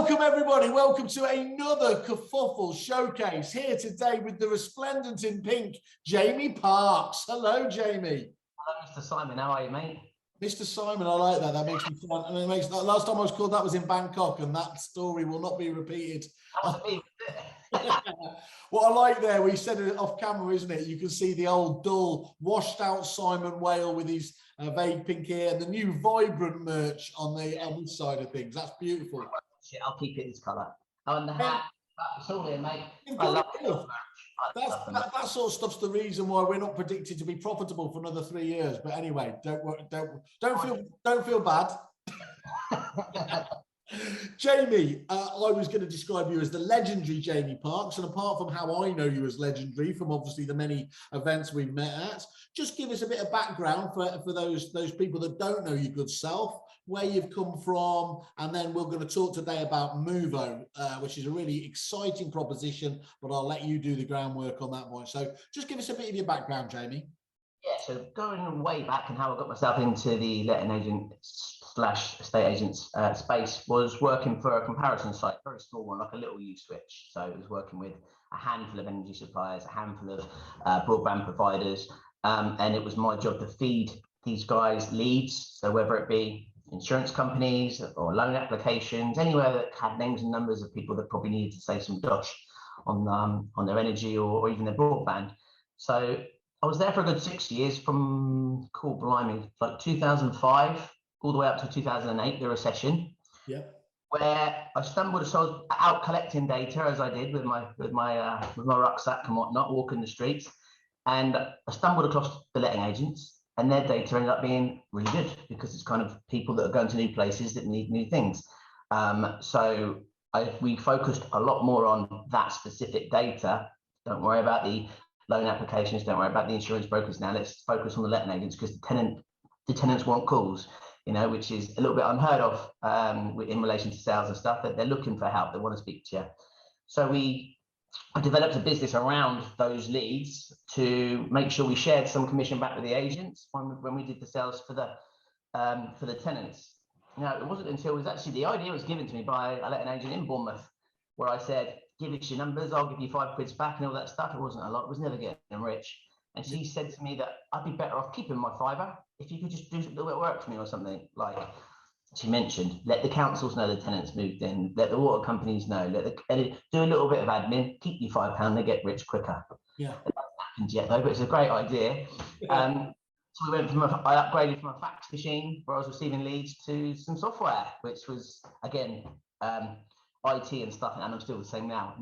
Welcome everybody, welcome to another Kerfuffle showcase. Here today with the resplendent in pink, Jamie Parks. Hello, Jamie. Hello, Mr. Simon, how are you, mate? Mr. Simon, I like that. That makes me fun. And it makes, last time I was called, that was in Bangkok, and that story will not be repeated. That was me. What I like there, we said it off camera, isn't it? You can see the old dull, washed out Simon Whale with his vague pink hair, and the new vibrant merch on the other side of things. That's beautiful. Shit, I'll keep it this colour. Oh, and the hat, it's all here, mate. I love it. That sort of stuff's the reason why we're not predicted to be profitable for another 3 years. But anyway, don't feel bad. Jamie, I was going to describe you as the legendary Jamie Parks, and apart from how I know you as legendary from obviously the many events we've met at, just give us a bit of background for those people that don't know your good self, where you've come from, and then we're going to talk today about Muuvo, which is a really exciting proposition, but I'll let you do the groundwork on that one. So just give us a bit of your background, Jamie. Yeah, so going way back and how I got myself into the letting agent / estate agents space was working for a comparison site, very small one, like a little U-switch. So it was working with a handful of energy suppliers, a handful of broadband providers, and it was my job to feed these guys leads. So whether it be insurance companies or loan applications, anywhere that had names and numbers of people that probably needed to save some dosh on their energy or even their broadband. So I was there for a good 6 years, from blimey, like 2005 all the way up to 2008, the recession. Yeah. Where I stumbled, so I was out collecting data as I did with my rucksack and whatnot, walking the streets, and I stumbled across the letting agents. And their data ended up being really good because it's kind of people that are going to new places that need new things. So we focused a lot more on that specific data. Don't worry about the loan applications. Don't worry about the insurance brokers now. Let's focus on the letting agents, because the tenants want calls, which is a little bit unheard of in relation to sales and stuff. That they're looking for help. They want to speak to you. So I developed a business around those leads to make sure we shared some commission back with the agents when we did the sales for the tenants. Now, it wasn't until the idea was given to me by a letting agent in Bournemouth, where I said, give us your numbers, I'll give you 5 quid back and all that stuff. It wasn't a lot, it was never getting rich. And she said to me that I'd be better off keeping my fiver if you could just do a little bit of work for me or something. Like she mentioned, let the councils know the tenants moved in, let the water companies know, do a little bit of admin, keep you £5, they get rich quicker. Yeah. It hasn't happened yet though, but it's a great idea. Yeah. So I upgraded from a fax machine where I was receiving leads to some software, which was again IT and stuff, and I'm still the same now.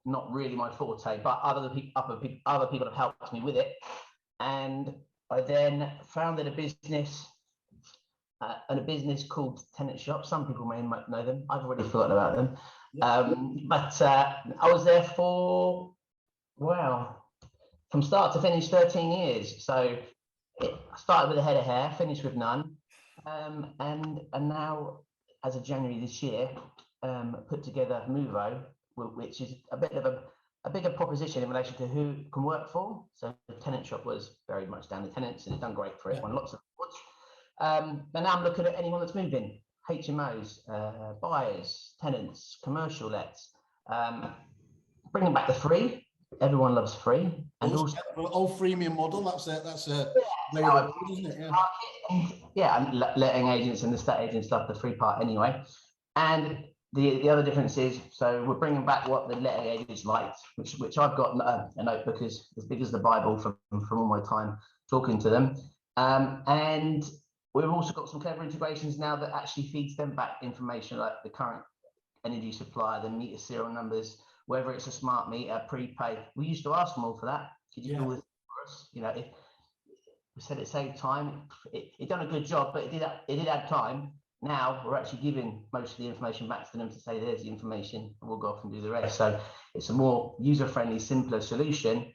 Not really my forte, but other people have helped me with it. And I then founded a business. And a business called Tenant Shop. Some people may know them. I've already forgotten about them. Yeah. But I was there for, from start to finish, 13 years. So I started with a head of hair, finished with none. And now, as of January this year, put together Muuvo, which is a bit of a bigger proposition in relation to who can work for. So the Tenant Shop was very much down the tenants, and it's done great for it. Won lots of awards. But now I'm looking at anyone that's moving, HMOs, buyers, tenants, commercial lets, bringing back the free. Everyone loves free, and also old freemium model. That's a isn't it? And letting agents and the estate agents love the free part anyway. And the other difference is, so we're bringing back what the letting agents liked, which I've got a notebook as big as the Bible from all my time talking to them, and we've also got some clever integrations now that actually feeds them back information like the current energy supplier, the meter serial numbers, whether it's a smart meter, prepaid. We used to ask them all for that. Could you do this for us? If we said it saved time, it done a good job, but it did add time. Now we're actually giving most of the information back to them to say, there's the information, and we'll go off and do the rest. So it's a more user-friendly, simpler solution.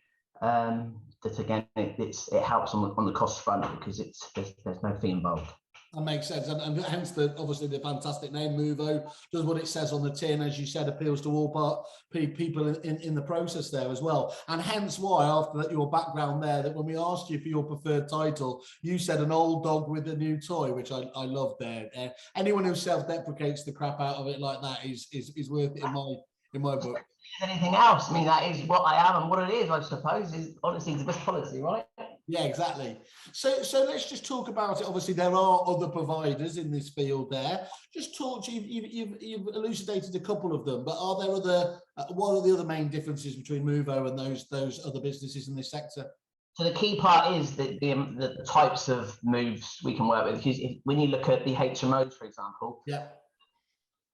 That again, it helps on the cost front because there's no fee involved. That makes sense, and hence obviously the fantastic name Muuvo does what it says on the tin, as you said, appeals to all people in the process there as well, and hence why after that your background there, that when we asked you for your preferred title, you said an old dog with a new toy, which I love there. Anyone who self-deprecates the crap out of it like that is worth it in my book. Anything else? I mean, that is what I am and what it is, I suppose, is honestly the best policy, right? Yeah, exactly. So let's just talk about it. Obviously, there are other providers in this field there. Just talk to you've elucidated a couple of them, but are there other? What are the other main differences between Muuvo and those other businesses in this sector? So the key part is the types of moves we can work with. Because when you look at the HMOs, for example, yeah,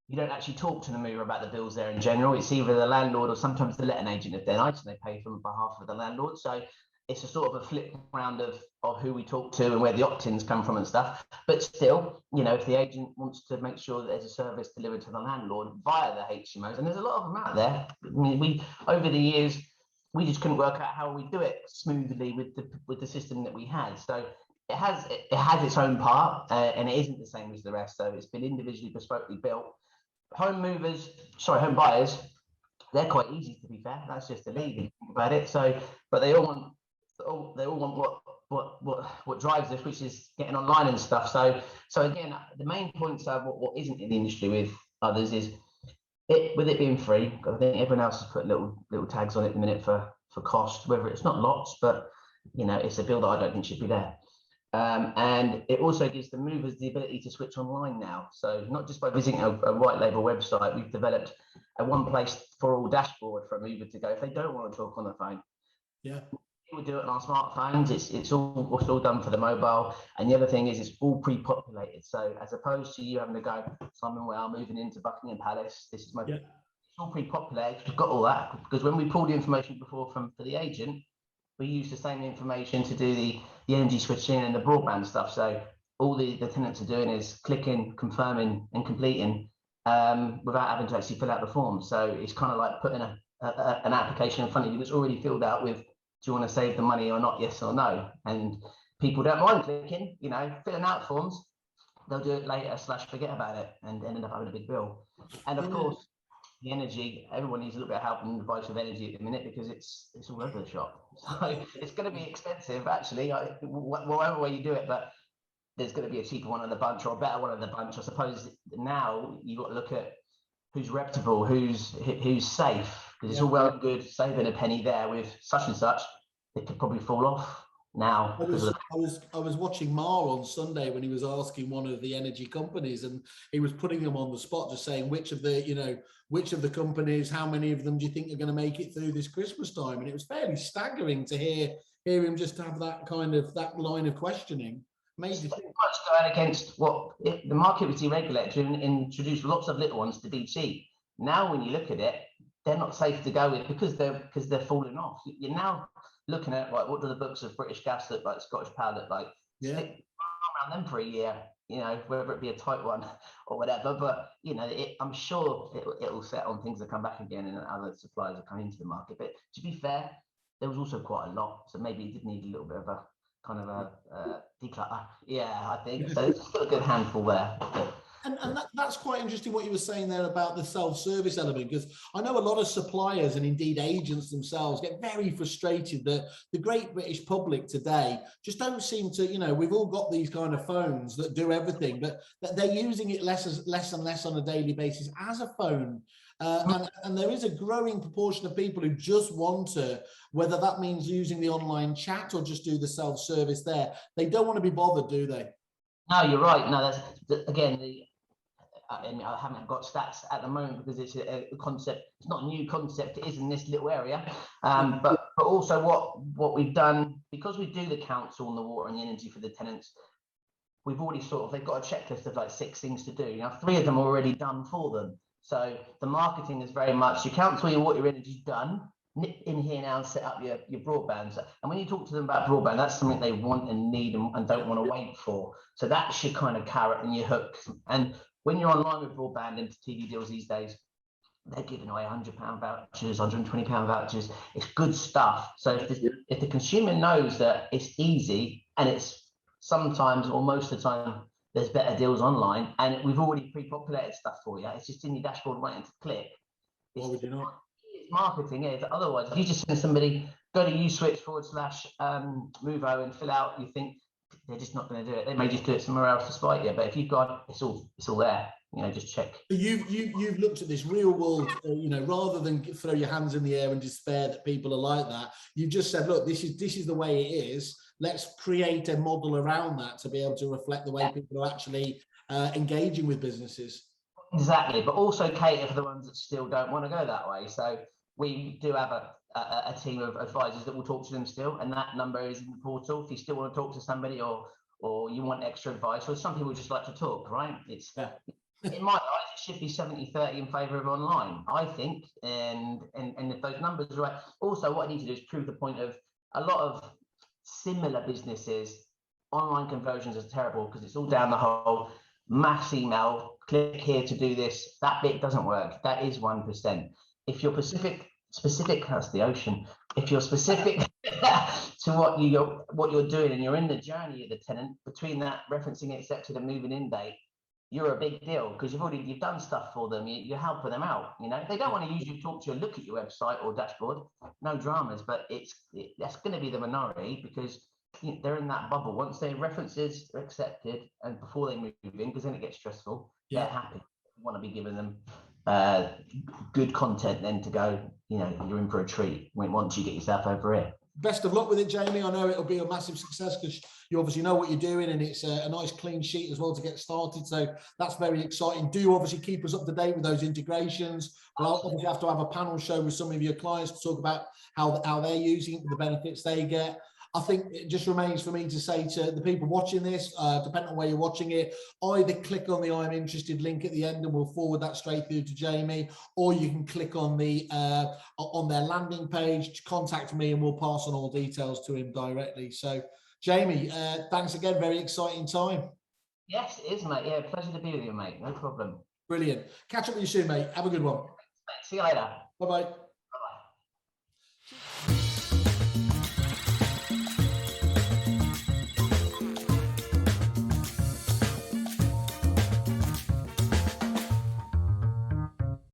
you don't actually talk to the mover about the bills there in general. It's either the landlord or sometimes the letting agent if they're nice and they pay on behalf of the landlord. So it's a sort of a flip round of who we talk to and where the opt-ins come from and stuff. But still, if the agent wants to make sure that there's a service delivered to the landlord via the HMOs, and there's a lot of them out there. I mean, over the years, we just couldn't work out how we do it smoothly with the system that we had. So it has its own part, and it isn't the same as the rest. So it's been individually bespokely built. Home buyers, they're quite easy, to be fair. That's just the lead about it. So, but they all want what drives us, which is getting online and stuff. So again, the main points are what isn't in the industry with others is with it being free. I think everyone else has put little tags on it at the minute for cost, whether it's not lots, but it's a bill that I don't think should be there. And it also gives the movers the ability to switch online now. So not just by visiting a white label website, we've developed a one place for all dashboard for a mover to go if they don't want to talk on the phone. Yeah. We do it on our smartphones. It's all done for the mobile. And the other thing is it's all pre-populated. So as opposed to you having to go, Simon, well, moving into Buckingham Palace, this is my it's all pre-populated. We've got all that because when we pull the information before for the agent, we use the same information to do the energy switching and the broadband stuff. So all the tenants are doing is clicking, confirming and completing without having to actually fill out the form. So it's kind of like putting an application in front of you that's already filled out with, do you want to save the money or not, yes or no? And people don't mind clicking, filling out forms. They'll do it later / forget about it and end up having a big bill. And of course, the energy, everyone needs a little bit of help and advice with energy at the minute because it's all over the shop. So it's going to be expensive, actually, whatever way you do it, but there's going to be a cheaper one of the bunch or a better one of the bunch. I suppose now you've got to look at who's reputable, who's safe, because it's all well and good saving a penny there with such and such. It could probably fall off now. I was watching Mar on Sunday when he was asking one of the energy companies, and he was putting them on the spot, just saying which of the companies, how many of them do you think are going to make it through this Christmas time? And it was fairly staggering to hear him just have that line of questioning. Amazing. It's going against what the market was deregulated and introduced lots of little ones to be cheap. Now, when you look at it, they're not safe to go with because they're falling off. You're now looking at what do the books of British Gas look like, Scottish Power look like? Yeah, around them for a year, whether it be a tight one or whatever. But I'm sure it'll set on things that come back again and other suppliers are coming into the market. But to be fair, there was also quite a lot, so maybe it did need a little bit of a kind of a declutter. Yeah, I think so. It's still a good handful there. And that's quite interesting what you were saying there about the self-service element, because I know a lot of suppliers and indeed agents themselves get very frustrated that the great British public today just don't seem to, we've all got these kind of phones that do everything, but that they're using it less and less on a daily basis as a phone. And there is a growing proportion of people who just want to, whether that means using the online chat or just do the self-service there, they don't want to be bothered, do they? No, you're right. No, that's again I haven't got stats at the moment because it's a concept. It's not a new concept. It is in this little area. But also what we've done, because we do the council and the water and the energy for the tenants, we've already they've got a checklist of like 6 things to do. 3 of them are already done for them. So the marketing is very much your council, your water, your energy done. Nip in here now and set up your broadband. And when you talk to them about broadband, that's something they want and need and don't want to wait for. So that's your kind of carrot and your hook. And when you're online with broadband and TV deals these days, they're giving away £100 vouchers, £120 vouchers. It's good stuff. So if the consumer knows that it's easy and it's sometimes or most of the time there's better deals online, and we've already pre-populated stuff for you. It's just in your dashboard waiting to click. Why would you not? It's marketing, yeah. Otherwise, if you just send somebody, go to uswitch/Muuvo and fill out, you think they're just not going to do it. They may just do it somewhere else to spite you. But if you've got, it's all there. You know, just check. You've looked at this real world, you know, rather than throw your hands in the air and despair that people are like that. You just said, look, this is the way it is. Let's create a model around that to be able to reflect the way people are actually engaging with businesses. Exactly, but also cater for the ones that still don't want to go that way. So we do have a team of advisors that will talk to them still, and that number is in the portal. If you still want to talk to somebody, or you want extra advice, or some people just like to talk, right? It's in my eyes, it should be 70-30 in favour of online, I think. And if those numbers are right, also what I need to do is prove the point of a lot of similar businesses. Online conversions are terrible because it's all down the hole. Mass email, click here to do this. That bit doesn't work. That is 1%. If you're specific, that's the ocean. If you're specific to what you're doing, and you're in the journey of the tenant between that referencing accepted and moving in date, you're a big deal because you've done stuff for them. You're helping them out. You know, they don't want to usually talk to you, look at your website or dashboard. No dramas, but that's going to be the minority because they're in that bubble. Once their references are accepted and before they move in, because then it gets stressful, they're happy. You want to be giving them good content then to go, you know, you're in for a treat once you get yourself over here. Best of luck with it, Jamie. I know it'll be a massive success because you obviously know what you're doing, and it's a nice clean sheet as well to get started. So that's very exciting. Do obviously keep us up to date with those integrations. We'll obviously have to have a panel show with some of your clients to talk about how they're using it, the benefits they get. I think it just remains for me to say to the people watching this, depending on where you're watching it, either click on the I'm interested link at the end and we'll forward that straight through to Jamie, or you can click on on their landing page, contact me, and we'll pass on all details to him directly. So, Jamie, thanks again. Very exciting time. Yes, it is, mate. Yeah, pleasure to be with you, mate. No problem. Brilliant. Catch up with you soon, mate. Have a good one. See you later. Bye-bye.